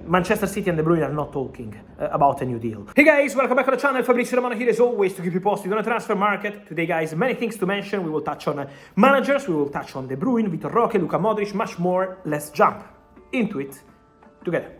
Manchester City and De Bruyne are not talking about a new deal. Hey guys, welcome back to the channel. Fabrizio Romano here as always to keep you posted on the transfer market. Today guys, many things to mention. We will touch on managers, we will touch on De Bruyne, Vitor Roque, Luka Modric, much more. Let's jump into it together.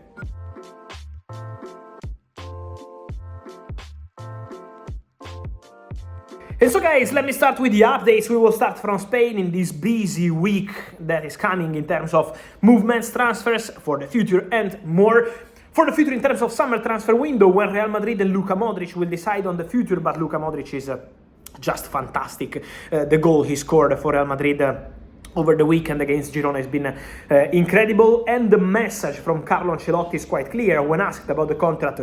And so guys, let me start with the updates. We will start from Spain in this busy week that is coming in terms of movements, transfers for the future and more. For the future in terms of summer transfer window, when Real Madrid and Luka Modric will decide on the future, but Luka Modric is just fantastic. The goal he scored for Real Madrid over the weekend against Girona has been incredible, and the message from Carlo Ancelotti is quite clear. When asked about the contract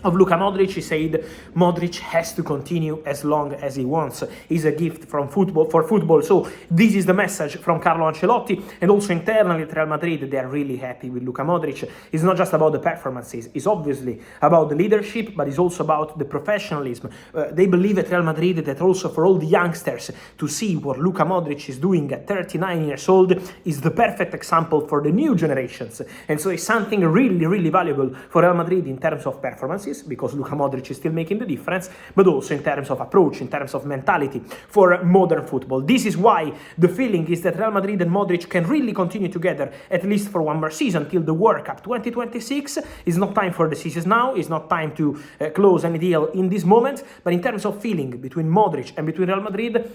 of Luka Modric, he said Modric has to continue as long as he wants. He's a gift from football. So this is the message from Carlo Ancelotti, and also internally at Real Madrid they are really happy with Luka Modric. It's not just about the performances, it's obviously about the leadership, but it's also about the professionalism. They believe at Real Madrid that also for all the youngsters to see what Luka Modric is doing at 39 years old is the perfect example for the new generations. And so it's something really, really valuable for Real Madrid in terms of performances, because Luka Modric is still making the difference, but also in terms of approach, in terms of mentality for modern football. This is why the feeling is that Real Madrid and Modric can really continue together at least for one more season till the World Cup 2026. It's not time for decisions now, it's not time to close any deal in this moment, but in terms of feeling between Modric and between Real Madrid,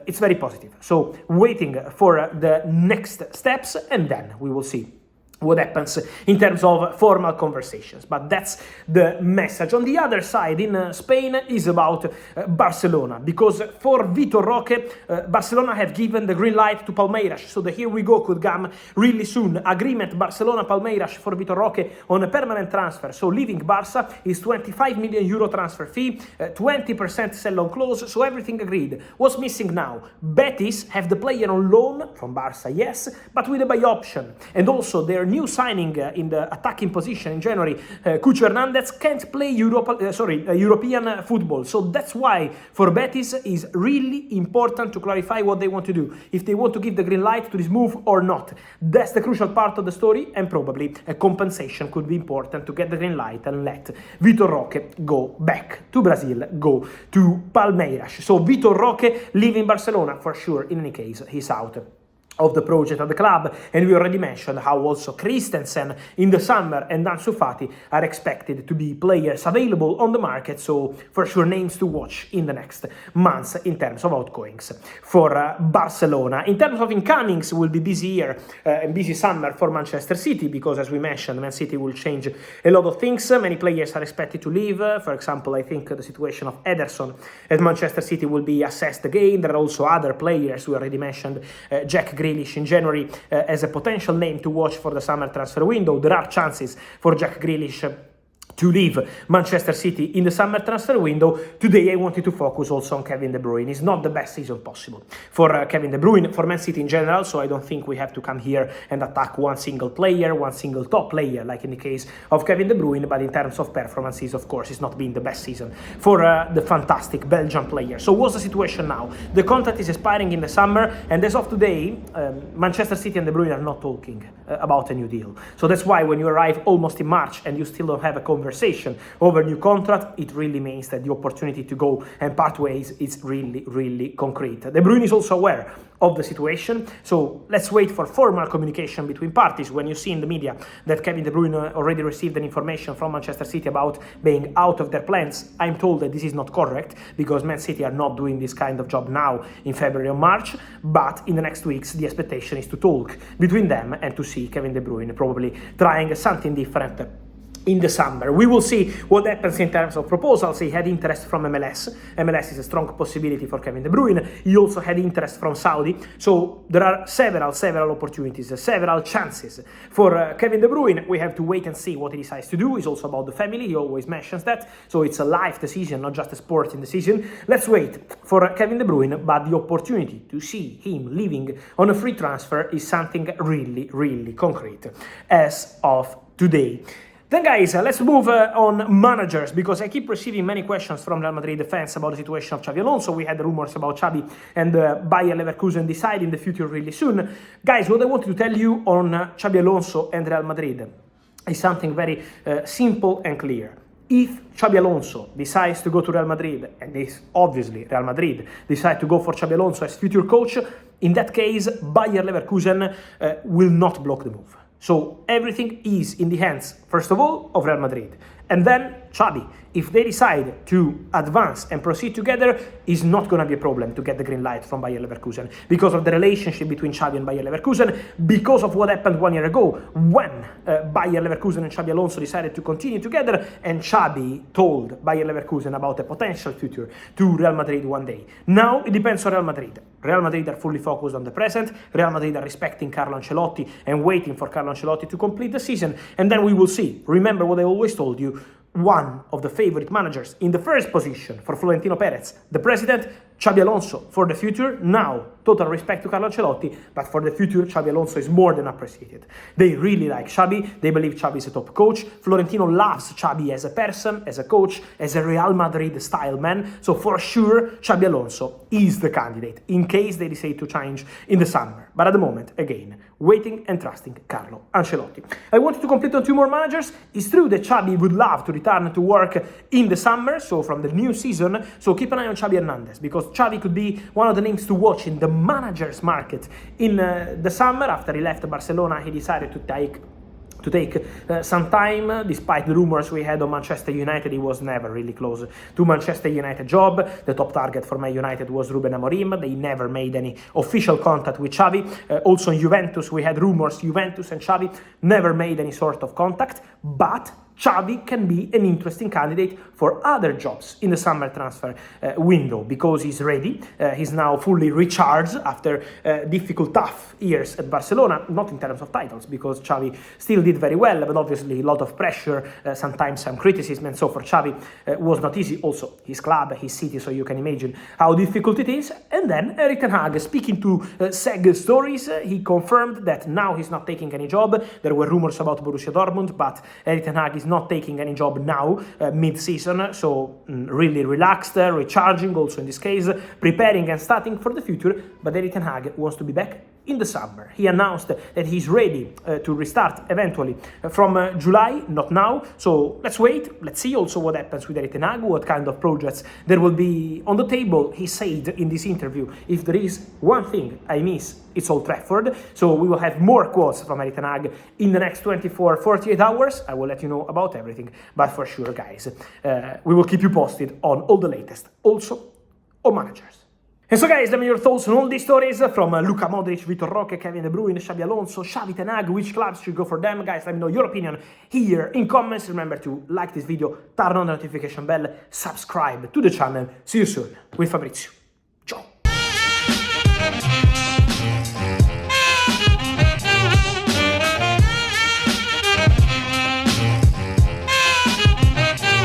it's very positive. So waiting for the next steps, and then we will see what happens in terms of formal conversations. But that's the message. On the other side, in Spain, is about Barcelona, because for Vitor Roque, Barcelona have given the green light to Palmeiras, so the here we go could come really soon. Agreement Barcelona-Palmeiras for Vitor Roque on a permanent transfer, so leaving Barca is 25 million euro transfer fee, 20% sell-on clause, so everything agreed. What's missing now? Betis have the player on loan from Barca, yes, but with a buy option, and also their new signing in the attacking position in January, Cucho Hernandez, can't play European football. So that's why for Betis is really important to clarify what they want to do, if they want to give the green light to this move or not. That's the crucial part of the story, and probably a compensation could be important to get the green light and let Vitor Roque go back to Brazil, go to Palmeiras. So Vitor Roque leaving Barcelona for sure. In any case, he's out of the project of the club, and we already mentioned how also Christensen in the summer and Ansu Fati are expected to be players available on the market, so for sure names to watch in the next months in terms of outgoings for Barcelona. In terms of incomings, will be busy year and busy summer for Manchester City, because as we mentioned, Man City will change a lot of things. Many players are expected to leave. For example, I think the situation of Ederson at Manchester City will be assessed again. There are also other players. We already mentioned Jack Grealish in January as a potential name to watch for the summer transfer window. There are chances for Jack Grealish to leave Manchester City in the summer transfer window. Today I wanted to focus also on Kevin De Bruyne. It's not the best season possible for Kevin De Bruyne, for Man City in general, so I don't think we have to come here and attack one single player, one single top player, like in the case of Kevin De Bruyne, but in terms of performances, of course, it's not been the best season for the fantastic Belgian player. So what's the situation now? The contract is expiring in the summer, and as of today, Manchester City and De Bruyne are not talking about a new deal. So that's why when you arrive almost in March and you still don't have a conversation over new contract, it really means that the opportunity to go and part ways is really, really concrete. De Bruyne is also aware of the situation, so let's wait for formal communication between parties. When you see in the media that Kevin De Bruyne already received an information from Manchester City about being out of their plans, I'm told that this is not correct, because Man City are not doing this kind of job now in February or March, but in the next weeks the expectation is to talk between them and to see Kevin De Bruyne probably trying something different in the summer. We will see what happens in terms of proposals. He had interest from MLS. MLS is a strong possibility for Kevin De Bruyne. He also had interest from Saudi. So there are several opportunities, several chances for Kevin De Bruyne. We have to wait and see what he decides to do. It's also about the family. He always mentions that. So it's a life decision, not just a sporting decision. Let's wait for Kevin De Bruyne, but the opportunity to see him leaving on a free transfer is something really, really concrete as of today. Then guys, let's move on managers, because I keep receiving many questions from Real Madrid fans about the situation of Xabi Alonso. We had rumors about Xabi and Bayer Leverkusen deciding the future really soon. Guys, what I wanted to tell you on Xabi Alonso and Real Madrid. is something very simple and clear. If Xabi Alonso decides to go to Real Madrid, and this obviously Real Madrid decide to go for Xabi Alonso as future coach, in that case, Bayer Leverkusen will not block the move. So everything is in the hands, first of all, of Real Madrid. And then Xabi, if they decide to advance and proceed together, is not going to be a problem to get the green light from Bayer Leverkusen because of the relationship between Xabi and Bayer Leverkusen, because of what happened 1 year ago when Bayer Leverkusen and Xabi Alonso decided to continue together, and Xabi told Bayer Leverkusen about a potential future to Real Madrid one day. Now it depends on Real Madrid. Real Madrid are fully focused on the present. Real Madrid are respecting Carlo Ancelotti and waiting for Carlo Ancelotti to complete the season, and then we will see. Remember what I always told you, one of the favorite managers in the first position for Florentino Perez, the president, Xabi Alonso, for the future. Now, total respect to Carlo Ancelotti, but for the future, Xabi Alonso is more than appreciated. They really like Xabi. They believe Xabi is a top coach. Florentino loves Xabi as a person, as a coach, as a Real Madrid-style man. So for sure, Xabi Alonso is the candidate in case they decide to change in the summer. But at the moment, again, waiting and trusting Carlo Ancelotti. I wanted to complete on 2 more managers. It's true that Xabi would love to return to work in the summer, so from the new season. So keep an eye on Xabi Hernandez, because Xavi could be one of the names to watch in the managers market in the summer. After he left Barcelona, he decided to take some time. Despite the rumors we had on Manchester United, he was never really close to Manchester United job. The top target for Man United was Ruben Amorim. They never made any official contact with Xavi. Also in Juventus, we had rumors. Juventus and Xavi never made any sort of contact, but Xavi can be an interesting candidate for other jobs in the summer transfer window, because he's ready. He's now fully recharged after difficult, tough years at Barcelona, not in terms of titles, because Xavi still did very well, but obviously a lot of pressure, sometimes some criticism, and so for Xavi was not easy. Also, his club, his city, so you can imagine how difficult it is. And then Erik ten Hag, speaking to SEG Stories, he confirmed that now he's not taking any job. There were rumors about Borussia Dortmund, but Erik ten Hag is not taking any job now, mid-season, so really relaxed, recharging also in this case, preparing and starting for the future. But Erik ten Hag wants to be back in the summer. He announced that he's ready to restart eventually from July, not now. So let's wait, let's see also what happens with Erik ten Hag, what kind of projects there will be on the table. He said in this interview, if there is one thing I miss, it's Old Trafford. So we will have more quotes from Erik ten Hag in the next 48 hours. I will let you know about everything, but for sure, guys, we will keep you posted on all the latest, also on managers. And so, guys, let me know your thoughts on all these stories from Luka Modric, Vitor Roque, Kevin De Bruyne, Xabi Alonso, Xavi, ten Hag. Which clubs should go for them? Guys, let me know your opinion here in comments. Remember to like this video, turn on the notification bell, subscribe to the channel. See you soon with Fabrizio.